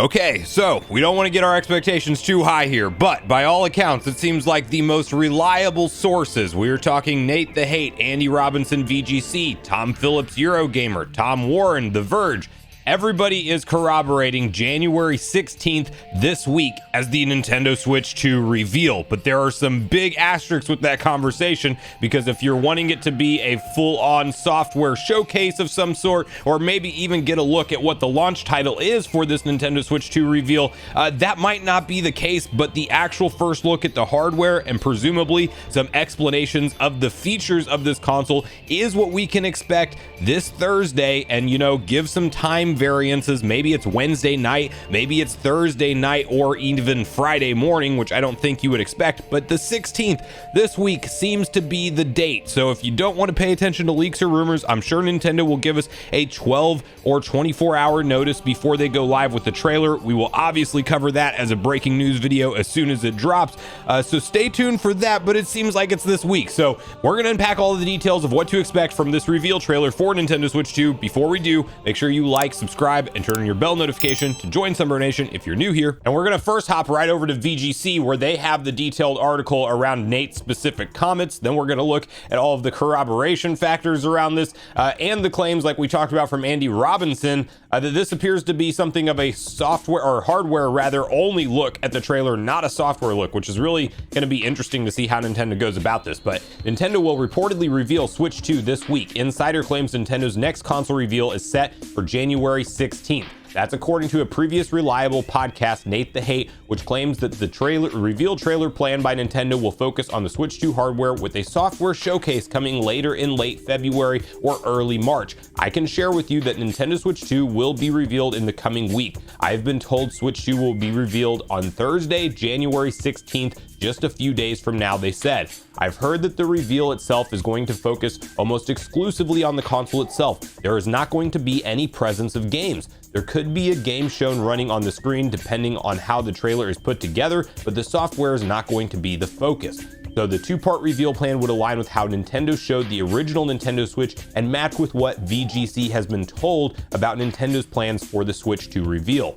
Okay, so we don't want to get our expectations too high here, but by all accounts, it seems like the most reliable sources. We are talking Nate the Hate, Andy Robinson VGC, Tom Phillips Eurogamer, Tom Warren, The Verge. Everybody is corroborating January 16th this week as the Nintendo Switch 2 reveal, but there are some big asterisks with that conversation, because if you're wanting it to be a full-on software showcase of some sort, or maybe even get a look at what the launch title is for this Nintendo Switch 2 reveal, that might not be the case, but the actual first look at the hardware and presumably some explanations of the features of this console is what we can expect this Thursday, and give some time variances. Maybe it's Wednesday night, maybe it's Thursday night, or even Friday morning, which I don't think you would expect, but the 16th this week seems to be the date. So if you don't want to pay attention to leaks or rumors, I'm sure Nintendo will give us a 12 or 24 hour notice before they go live with the trailer. We will obviously cover that as a breaking news video as soon as it drops, so stay tuned for that, but it seems like it's this week. So we're going to unpack all of the details of what to expect from this reveal trailer for Nintendo Switch 2. Before we do, make sure you like, subscribe, and turn on your bell notification to join Sunbro Nation if you're new here. And we're going to first hop right over to VGC, where they have the detailed article around Nate's specific comments. Then we're going to look at all of the corroboration factors around this, and the claims, like we talked about, from Andy Robinson, that this appears to be something of a software, or hardware rather, only look at the trailer, not a software look, which is really going to be interesting to see how Nintendo goes about this. But Nintendo will reportedly reveal Switch 2 this week. Insider claims Nintendo's next console reveal is set for January 16th. That's according to a previous reliable podcast, Nate the Hate, which claims that the reveal trailer planned by Nintendo will focus on the Switch 2 hardware, with a software showcase coming later in late February or early March. I can share with you that Nintendo Switch 2 will be revealed in the coming week. I've been told Switch 2 will be revealed on Thursday, January 16th, just a few days from now, they said. I've heard that the reveal itself is going to focus almost exclusively on the console itself. There is not going to be any presence of games. There could be a game shown running on the screen depending on how the trailer is put together, but the software is not going to be the focus. So the two-part reveal plan would align with how Nintendo showed the original Nintendo Switch and match with what VGC has been told about Nintendo's plans for the Switch 2 reveal.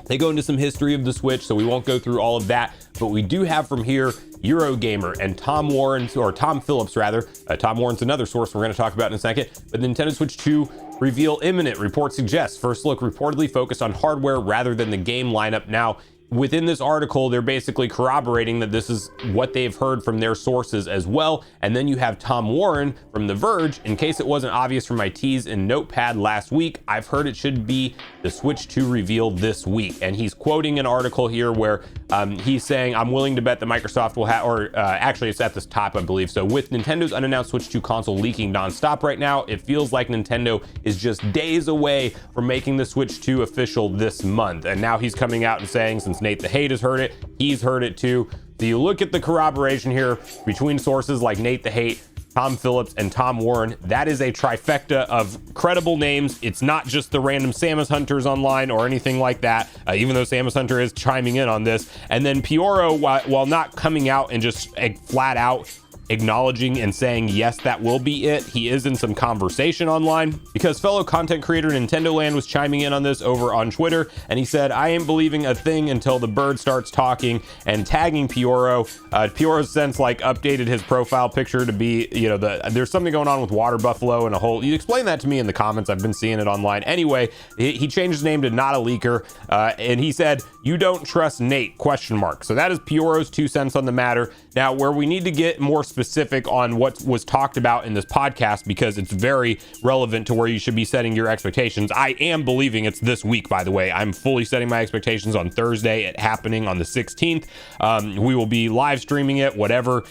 They go into some history of the Switch, so we won't go through all of that, but we do have from here Eurogamer and Tom Warren, or Tom Phillips rather. Tom Warren's another source we're going to talk about in a second, but Nintendo Switch 2 reveal imminent, report suggests. First look reportedly focused on hardware rather than the game lineup. Now, within this article, they're basically corroborating that this is what they've heard from their sources as well. And then you have Tom Warren from The Verge. In case it wasn't obvious from my tease in Notepad last week, I've heard it should be the Switch 2 reveal this week. And he's quoting an article here where he's saying, I'm willing to bet that Microsoft will have, or actually it's at the top, I believe. So with Nintendo's unannounced Switch 2 console leaking nonstop right now, it feels like Nintendo is just days away from making the Switch 2 official this month. And now he's coming out and saying, since Nate the Hate has heard it, he's heard it too. So you look at the corroboration here between sources like Nate the Hate, Tom Phillips, and Tom Warren. That is a trifecta of credible names. It's not just the random Samus Hunters online or anything like that, even though Samus Hunter is chiming in on this. And then Pioro, while not coming out and just flat out acknowledging and saying, yes, that will be it, he is in some conversation online, because fellow content creator Nintendo Land was chiming in on this over on Twitter, and he said, I ain't believing a thing until the bird starts talking, and tagging Pioro. Pioro's since updated his profile picture to be, there's something going on with Water Buffalo and a whole, you explain that to me in the comments, I've been seeing it online. Anyway, he changed his name to Not a Leaker, and he said, you don't trust Nate, ? So that is Pioro's 2 cents on the matter. Now, where we need to get more specific on what was talked about in this podcast, because it's very relevant to where you should be setting your expectations. I am believing it's this week, by the way. I'm fully setting my expectations on Thursday, it happening on the 16th. We will be live streaming it, whatever,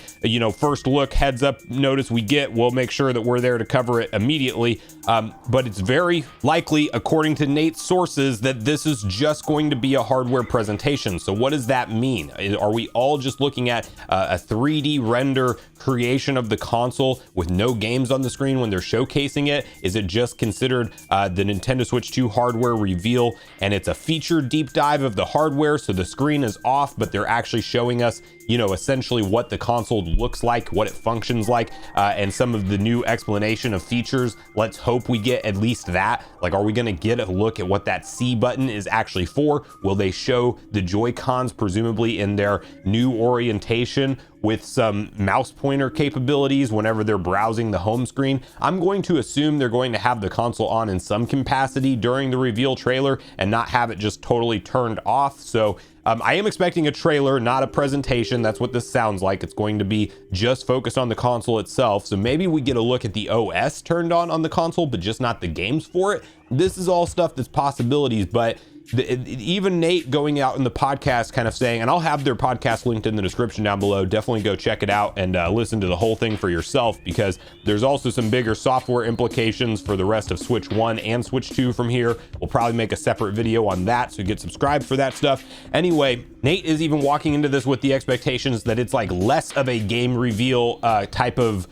first look, heads up notice we get, we'll make sure that we're there to cover it immediately. But it's very likely, according to Nate's sources, that this is just going to be a hardware presentation. So what does that mean? Are we all just looking at a 3D render creation of the console with no games on the screen when they're showcasing it? Is it just considered the Nintendo Switch 2 hardware reveal, and it's a feature deep dive of the hardware, so the screen is off, but they're actually showing us, you know, essentially what the console looks like, what it functions like, and some of the new explanation of features. Let's hope we get at least that. Like, are we going to get a look at what that C button is actually for? Will they show the Joy-Cons presumably in their new orientation with some mouse pointer capabilities whenever they're browsing the home screen? I'm going to assume they're going to have the console on in some capacity during the reveal trailer and not have it just totally turned off. So I am expecting a trailer, not a presentation. That's what this sounds like. It's going to be just focused on the console itself. So maybe we get a look at the OS turned on the console, but just not the games for it. This is all stuff that's possibilities, but even Nate going out in the podcast kind of saying, and I'll have their podcast linked in the description down below, definitely go check it out and listen to the whole thing for yourself, because there's also some bigger software implications for the rest of Switch 1 and Switch 2 from here. We'll probably make a separate video on that, so get subscribed for that stuff. Anyway, Nate is even walking into this with the expectations that it's like less of a game reveal type of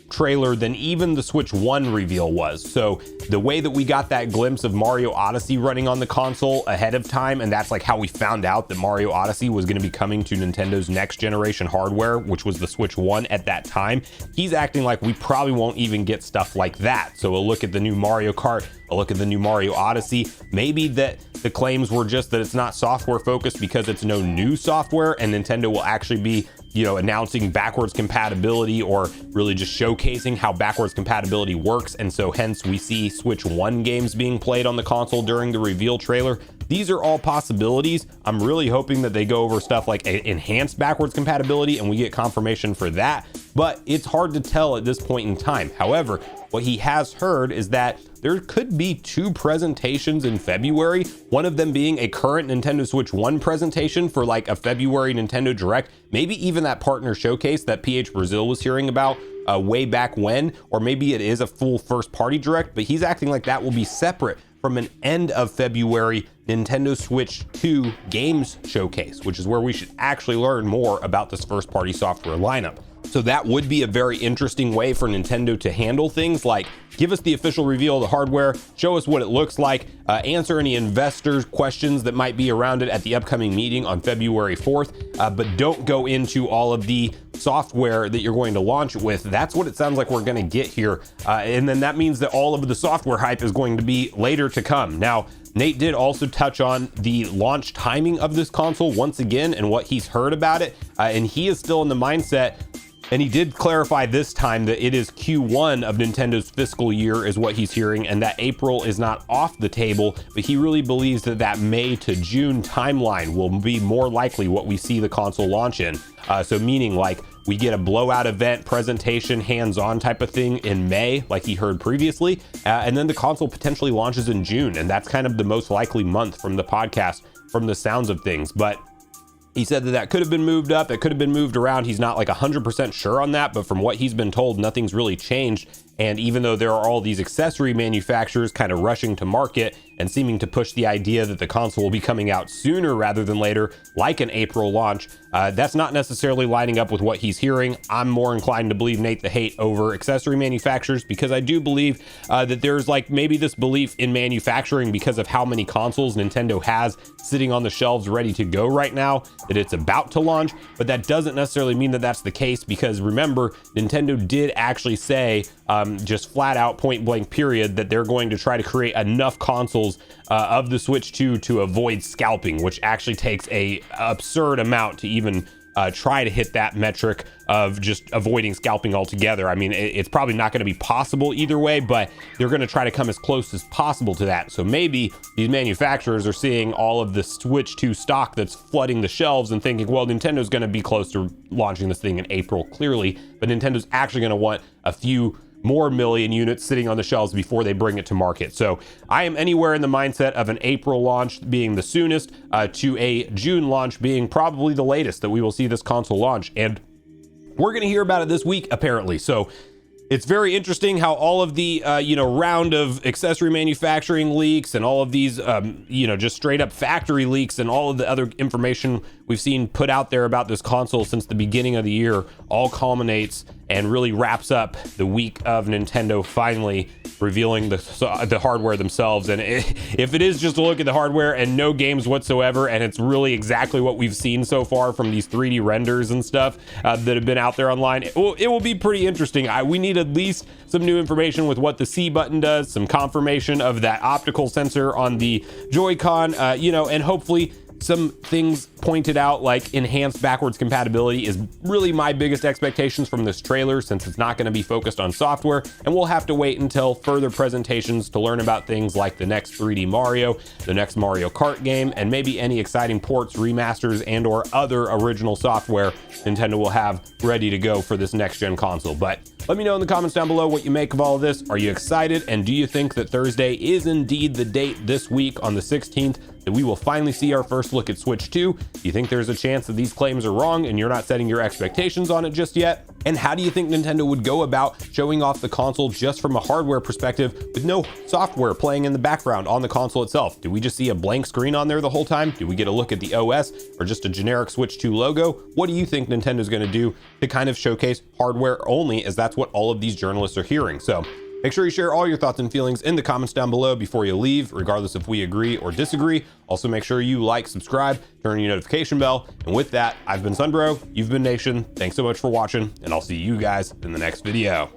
trailer than even the Switch 1 reveal was. So the way that we got that glimpse of Mario Odyssey running on the console ahead of time, and that's like how we found out that Mario Odyssey was going to be coming to Nintendo's next generation hardware, which was the Switch 1 at that time. He's acting like we probably won't even get stuff like that. So a look at the new Mario Kart, a look at the new Mario Odyssey, maybe that the claims were just that it's not software focused because it's no new software, and Nintendo will actually be, you know, announcing backwards compatibility or really just showcasing how backwards compatibility works. And so hence we see Switch 1 games being played on the console during the reveal trailer. These are all possibilities. I'm really hoping that they go over stuff like enhanced backwards compatibility and we get confirmation for that, but it's hard to tell at this point in time. However, what he has heard is that there could be 2 presentations in February, one of them being a current Nintendo Switch 1 presentation for like a February Nintendo Direct, maybe even that partner showcase that PH Brazil was hearing about way back when, or maybe it is a full first party Direct, but he's acting like that will be separate from an end of February Nintendo Switch 2 games showcase, which is where we should actually learn more about this first party software lineup. So that would be a very interesting way for Nintendo to handle things, like give us the official reveal of the hardware, show us what it looks like, answer any investors' questions that might be around it at the upcoming meeting on February 4th, but don't go into all of the software that you're going to launch with. That's what it sounds like we're going to get here. And then that means that all of the software hype is going to be later to come. Now, Nate did also touch on the launch timing of this console once again and what he's heard about it. And he is still in the mindset, and he did clarify this time that it is Q1 of Nintendo's fiscal year is what he's hearing, and that April is not off the table, but he really believes that that May to June timeline will be more likely what we see the console launch in. So meaning like we get a blowout event presentation, hands-on type of thing in May, like he heard previously, and then the console potentially launches in June, and that's kind of the most likely month from the podcast, from the sounds of things. But he said that that could have been moved up, it could have been moved around. He's not like 100% sure on that, but from what he's been told, nothing's really changed. And even though there are all these accessory manufacturers kind of rushing to market and seeming to push the idea that the console will be coming out sooner rather than later, like an April launch, that's not necessarily lining up with what he's hearing. I'm more inclined to believe Nate the Hate over accessory manufacturers, because I do believe that there's like maybe this belief in manufacturing because of how many consoles Nintendo has sitting on the shelves ready to go right now, that it's about to launch. But that doesn't necessarily mean that that's the case, because remember, Nintendo did actually say just flat out point blank period that they're going to try to create enough consoles of the Switch 2 to avoid scalping, which actually takes a absurd amount to even try to hit that metric of just avoiding scalping altogether. I mean, it's probably not going to be possible either way, but they're going to try to come as close as possible to that. So maybe these manufacturers are seeing all of the Switch 2 stock that's flooding the shelves and thinking, well, Nintendo's going to be close to launching this thing in April, clearly, but Nintendo's actually going to want a few more million units sitting on the shelves before they bring it to market. So I am anywhere in the mindset of an April launch being the soonest to a June launch being probably the latest that we will see this console launch. And we're going to hear about it this week, apparently. So it's very interesting how all of the, round of accessory manufacturing leaks and all of these, just straight up factory leaks and all of the other information we've seen put out there about this console since the beginning of the year all culminates and really wraps up the week of Nintendo finally revealing the hardware themselves. And if it is just a look at the hardware and no games whatsoever, and it's really exactly what we've seen so far from these 3D renders and stuff that have been out there online, it will be pretty interesting. We need at least some new information with what the C button does, some confirmation of that optical sensor on the Joy-Con, and hopefully some things pointed out like enhanced backwards compatibility is really my biggest expectations from this trailer, since it's not going to be focused on software, and we'll have to wait until further presentations to learn about things like the next 3D Mario, the next Mario Kart game, and maybe any exciting ports, remasters, and or other original software Nintendo will have ready to go for this next gen console. But let me know in the comments down below what you make of all of this. Are you excited? And do you think that Thursday is indeed the date this week on the 16th that we will finally see our first look at Switch 2? Do you think there's a chance that these claims are wrong and you're not setting your expectations on it just yet? And how do you think Nintendo would go about showing off the console just from a hardware perspective with no software playing in the background on the console itself? Do we just see a blank screen on there the whole time? Do we get a look at the OS or just a generic Switch 2 logo? What do you think Nintendo's going to do to kind of showcase hardware only, as that's what all of these journalists are hearing? So make sure you share all your thoughts and feelings in the comments down below before you leave, regardless if we agree or disagree. Also, make sure you like, subscribe, turn on your notification bell. And with that, I've been Sunbro, you've been Nation. Thanks so much for watching, and I'll see you guys in the next video.